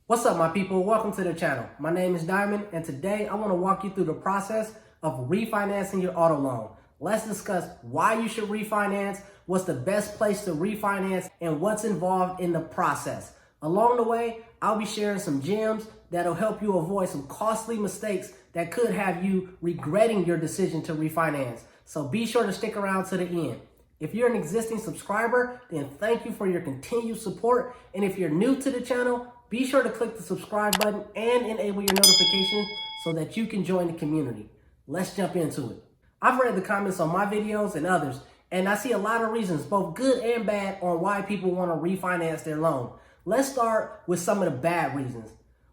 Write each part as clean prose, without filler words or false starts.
What's up, my people? Welcome to the channel. My name is Diamond, and today I want to walk you through the process of refinancing your auto loan. Let's discuss why you should refinance, what's the best place to refinance, and what's involved in the process. Along the way, I'll be sharing some gems that'll help you avoid some costly mistakes that could have you regretting your decision to refinance. So be sure to stick around to the end. If you're an existing subscriber, then thank you for your continued support. And if you're new to the channel, be sure to click the subscribe button and enable your notifications so that you can join the community. Let's jump into it. I've read the comments on my videos and others, and I see a lot of reasons, both good and bad, on why people want to refinance their loan. Let's start with some of the bad reasons.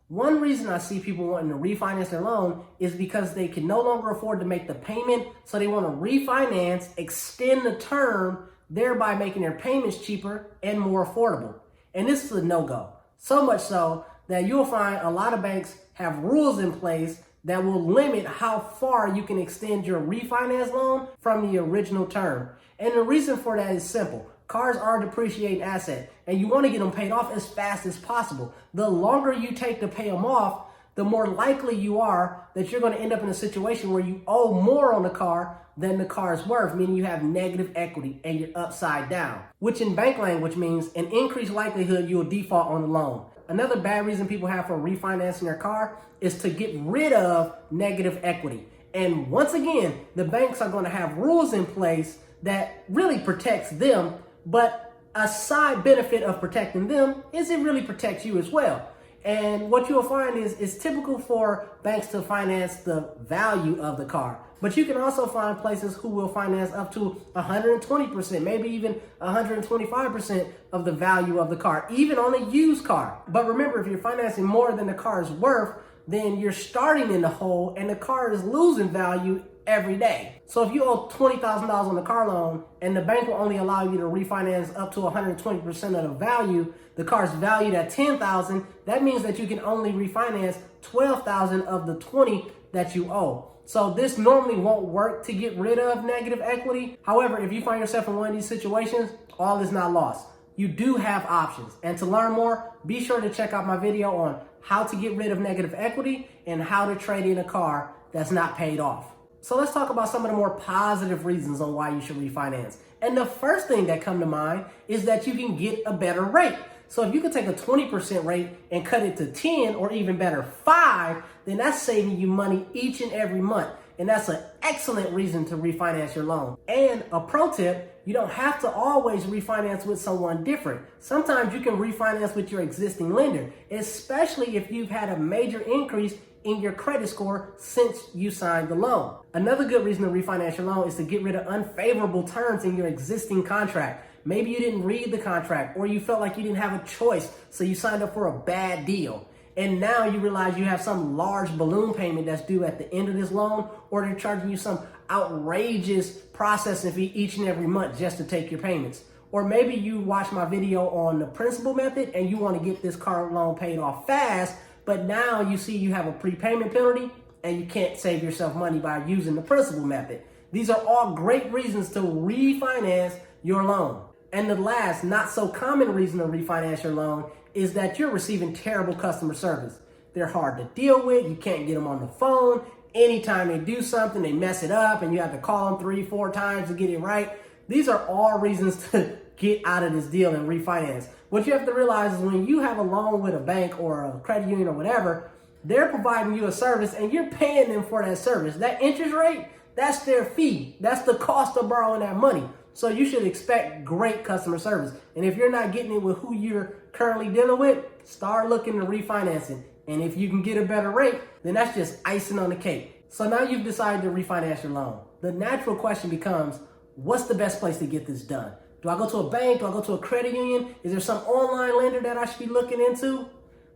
One reason I see people wanting to refinance their loan is because they can no longer afford to make the payment, so they want to refinance, extend the term, thereby making their payments cheaper and more affordable. And this is a no-go. So much so that you'll find a lot of banks have rules in place that will limit how far you can extend your refinance loan from the original term. And the reason for that is simple. Cars are a depreciating asset, and you want to get them paid off as fast as possible. The longer you take to pay them off, the more likely you are that you're going to end up in a situation where you owe more on the car than the car is worth, meaning you have negative equity and you're upside down, which in bank language means an increased likelihood you'll default on the loan. Another bad reason people have for refinancing their car is to get rid of negative equity. And once again, the banks are going to have rules in place that really protects them, but a side benefit of protecting them is it really protects you as well. And what you'll find is it's typical for banks to finance the value of the car. But you can also find places who will finance up to 120%, maybe even 125% of the value of the car, even on a used car. But remember, if you're financing more than the car is worth, then you're starting in the hole and the car is losing value every day. So if you owe $20,000 on the car loan and the bank will only allow you to refinance up to 120% of the value, the car's valued at $10,000, that means that you can only refinance $12,000 of the $20,000 that you owe. So this normally won't work to get rid of negative equity. However, if you find yourself in one of these situations, all is not lost. You do have options. And to learn more, be sure to check out my video on how to get rid of negative equity and how to trade in a car that's not paid off. So let's talk about some of the more positive reasons on why you should refinance. And the first thing that come to mind is that you can get a better rate. So if you could take a 20% rate and cut it to 10 or even better 5, then that's saving you money each and every month. And that's an excellent reason to refinance your loan. And a pro tip, you don't have to always refinance with someone different. Sometimes you can refinance with your existing lender, especially if you've had a major increase in your credit score since you signed the loan. Another good reason to refinance your loan is to get rid of unfavorable terms in your existing contract. Maybe you didn't read the contract, or you felt like you didn't have a choice, so you signed up for a bad deal. And now you realize you have some large balloon payment that's due at the end of this loan, or they're charging you some outrageous processing fee each and every month just to take your payments. Or maybe you watched my video on the principal method and you want to get this car loan paid off fast, but now you see you have a prepayment penalty and you can't save yourself money by using the principal method. These are all great reasons to refinance your loan. And the last, not so common reason to refinance your loan is that you're receiving terrible customer service. They're hard to deal with. You can't get them on the phone. Anytime they do something, they mess it up and you have to call them 3-4 times to get it right. These are all reasons to get out of this deal and refinance. What you have to realize is when you have a loan with a bank or a credit union or whatever, they're providing you a service and you're paying them for that service. That interest rate, that's their fee. That's the cost of borrowing that money. So you should expect great customer service. And if you're not getting it with who you're currently dealing with, start looking to refinancing. And if you can get a better rate, then that's just icing on the cake. So now you've decided to refinance your loan. The natural question becomes, what's the best place to get this done? Do I go to a bank? Do I go to a credit union? Is there some online lender that I should be looking into?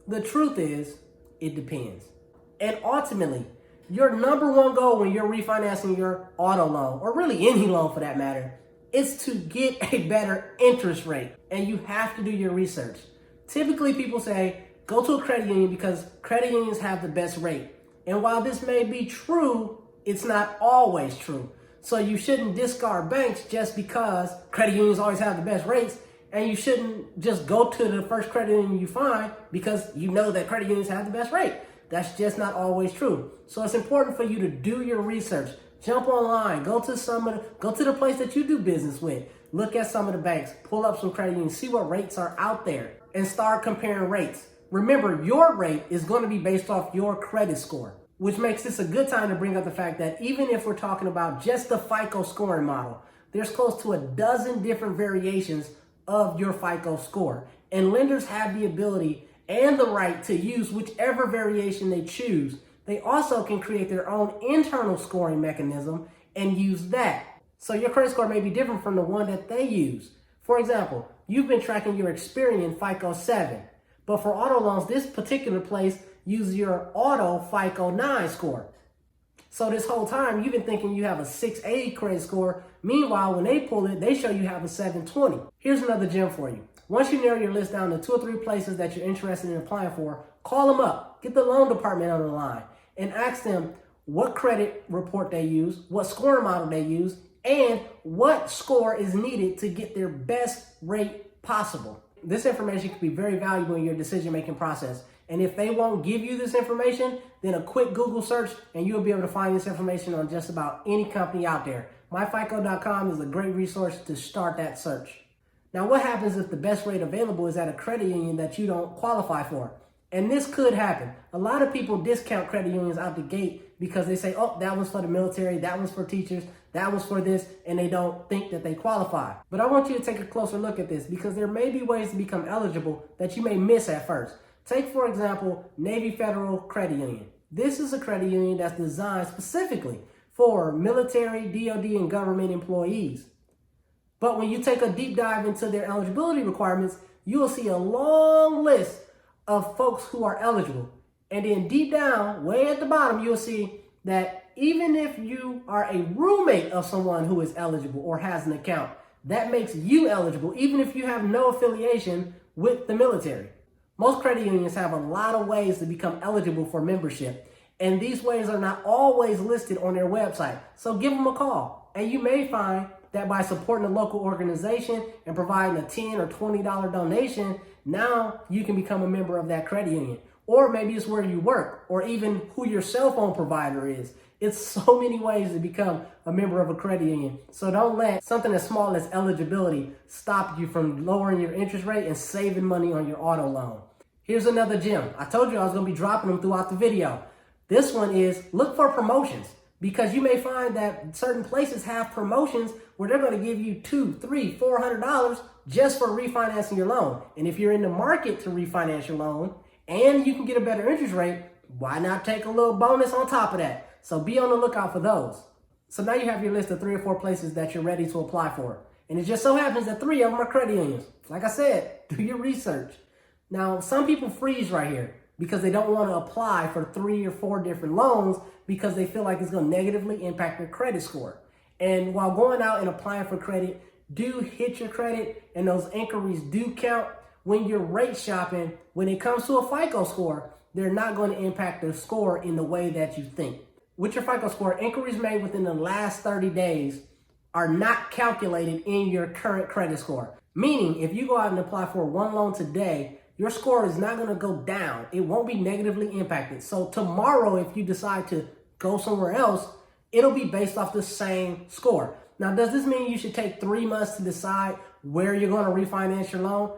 The truth is, it depends. And ultimately, your number one goal when you're refinancing your auto loan, or really any loan for that matter, is to get a better interest rate. And you have to do your research. Typically, people say, go to a credit union because credit unions have the best rate. And while this may be true, it's not always true. So you shouldn't discard banks just because credit unions always have the best rates. and you shouldn't just go to the first credit union you find because you know that credit unions have the best rate. That's just not always true. So it's important for you to do your research. Jump online, go to the place that you do business with. Look at some of the banks, pull up some credit unions, see what rates are out there, and start comparing rates. Remember, your rate is going to be based off your credit score, which makes this a good time to bring up the fact that even if we're talking about just the FICO scoring model, there's close to a dozen different variations of your FICO score. And lenders have the ability and the right to use whichever variation they choose. They also can create their own internal scoring mechanism and use that. So your credit score may be different from the one that they use. For example, you've been tracking your Experian FICO 7, but for auto loans, this particular place uses your auto FICO 9 score. So this whole time, you've been thinking you have a 680 credit score. Meanwhile, when they pull it, they show you have a 720. Here's another gem for you. Once you narrow your list down to 2 or 3 places that you're interested in applying for, call them up, get the loan department on the line, and ask them what credit report they use, what scoring model they use, and what score is needed to get their best rate possible. This information can be very valuable in your decision-making process. And if they won't give you this information, then a quick Google search and you'll be able to find this information on just about any company out there. MyFICO.com is a great resource to start that search. Now, what happens if the best rate available is at a credit union that you don't qualify for? And this could happen. A lot of people discount credit unions out the gate because they say, oh, that one's for the military, that one's for teachers, that one's for this, and they don't think that they qualify. But I want you to take a closer look at this because there may be ways to become eligible that you may miss at first. Take, for example, Navy Federal Credit Union. This is a credit union that's designed specifically for military, DoD, and government employees. But when you take a deep dive into their eligibility requirements, you will see a long list of folks who are eligible. And then deep down, way at the bottom, you'll see that even if you are a roommate of someone who is eligible or has an account, that makes you eligible, even if you have no affiliation with the military. Most credit unions have a lot of ways to become eligible for membership, and these ways are not always listed on their website. So give them a call, and you may find that by supporting a local organization and providing a $10 or $20 donation, now you can become a member of that credit union. Or maybe it's where you work, or even who your cell phone provider is. It's so many ways to become a member of a credit union. So don't let something as small as eligibility stop you from lowering your interest rate and saving money on your auto loan. Here's another gem. I told you I was going to be dropping them throughout the video. This one is look for promotions, because you may find that certain places have promotions where they're going to give you $200, $300, $400 just for refinancing your loan. And if you're in the market to refinance your loan and you can get a better interest rate, why not take a little bonus on top of that? So be on the lookout for those. So now you have your list of 3 or 4 places that you're ready to apply for. And it just so happens that 3 of them are credit unions. Like I said, do your research. Now, some people freeze right here because they don't want to apply for 3 or 4 different loans because they feel like it's going to negatively impact their credit score. And while going out and applying for credit, do hit your credit, and those inquiries do count. When you're rate shopping, when it comes to a FICO score, they're not going to impact the score in the way that you think. With your FICO score, inquiries made within the last 30 days are not calculated in your current credit score. Meaning, if you go out and apply for one loan today, your score is not going to go down. It won't be negatively impacted. So tomorrow, if you decide to go somewhere else, it'll be based off the same score. Now, does this mean you should take 3 months to decide where you're going to refinance your loan?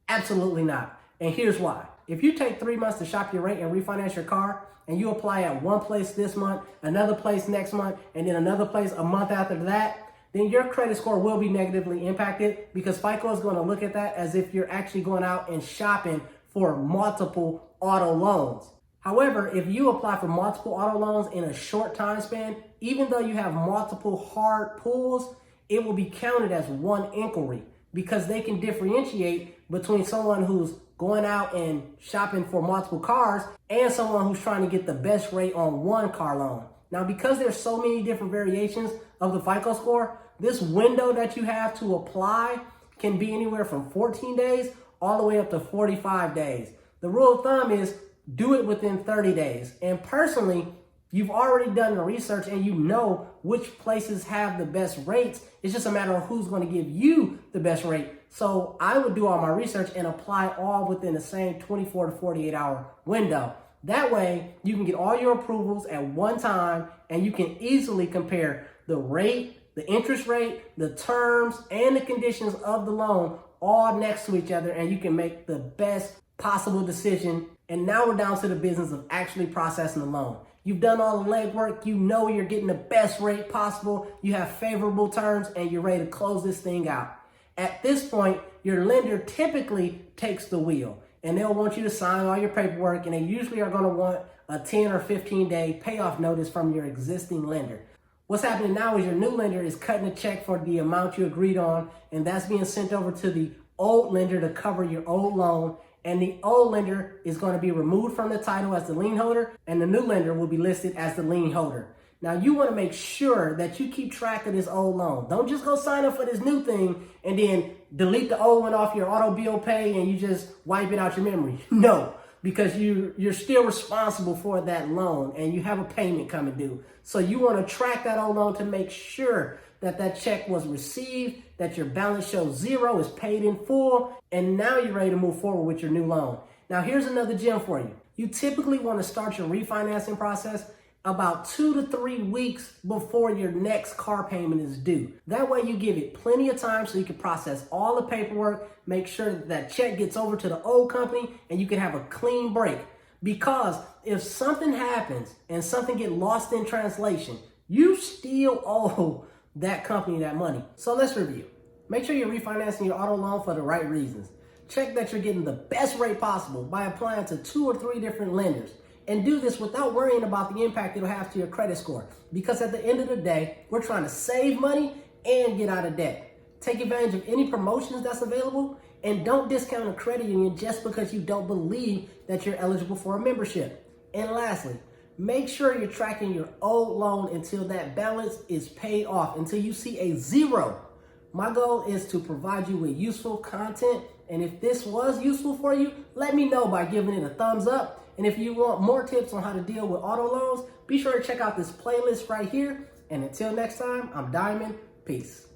Absolutely not. And here's why. If you take 3 months to shop your rate and refinance your car, and you apply at one place this month, another place next month, and then another place a month after that, then your credit score will be negatively impacted because FICO is going to look at that as if you're actually going out and shopping for multiple auto loans. However, if you apply for multiple auto loans in a short time span, even though you have multiple hard pulls, it will be counted as one inquiry because they can differentiate between someone who's going out and shopping for multiple cars and someone who's trying to get the best rate on one car loan. Now, because there's so many different variations of the FICO score, this window that you have to apply can be anywhere from 14 days all the way up to 45 days. The rule of thumb is do it within 30 days. And personally, You've already done the research and you know which places have the best rates. It's just a matter of who's going to give you the best rate. So I would do all my research and apply all within the same 24 to 48 hour window. That way you can get all your approvals at one time and you can easily compare the rate, the interest rate, the terms, and the conditions of the loan all next to each other, and you can make the best possible decision. And now we're down to the business of actually processing the loan. You've done all the legwork, you know you're getting the best rate possible, you have favorable terms, and you're ready to close this thing out. At this point, your lender typically takes the wheel, and they'll want you to sign all your paperwork, and they usually are going to want a 10 or 15 day payoff notice from your existing lender. What's happening now is your new lender is cutting a check for the amount you agreed on, and that's being sent over to the old lender to cover your old loan. And the old lender is going to be removed from the title as the lien holder, and the new lender will be listed as the lien holder. Now, you want to make sure that you keep track of this old loan. Don't just go sign up for this new thing and then delete the old one off your auto bill pay and you just wipe it out your memory. No, because you're still responsible for that loan and you have a payment coming due. So you want to track that old loan to make sure that that check was received, that your balance shows zero, is paid in full, and now you're ready to move forward with your new loan. Now, here's another gem for you. You typically want to start your refinancing process about 2 to 3 weeks before your next car payment is due. That way you give it plenty of time so you can process all the paperwork, make sure that that check gets over to the old company, and you can have a clean break. Because if something happens and something gets lost in translation, you still owe that company that money. So let's review. Make sure you're refinancing your auto loan for the right reasons. Check that you're getting the best rate possible by applying to 2 or 3 different lenders. And do this without worrying about the impact it'll have to your credit score. Because at the end of the day, we're trying to save money and get out of debt. Take advantage of any promotions that's available, and don't discount a credit union just because you don't believe that you're eligible for a membership. And lastly, make sure you're tracking your old loan until that balance is paid off, until you see a zero. My goal is to provide you with useful content, and if this was useful for you, let me know by giving it a thumbs up. And if you want more tips on how to deal with auto loans, be sure to check out this playlist right here. And until next time, I'm Diamond. Peace.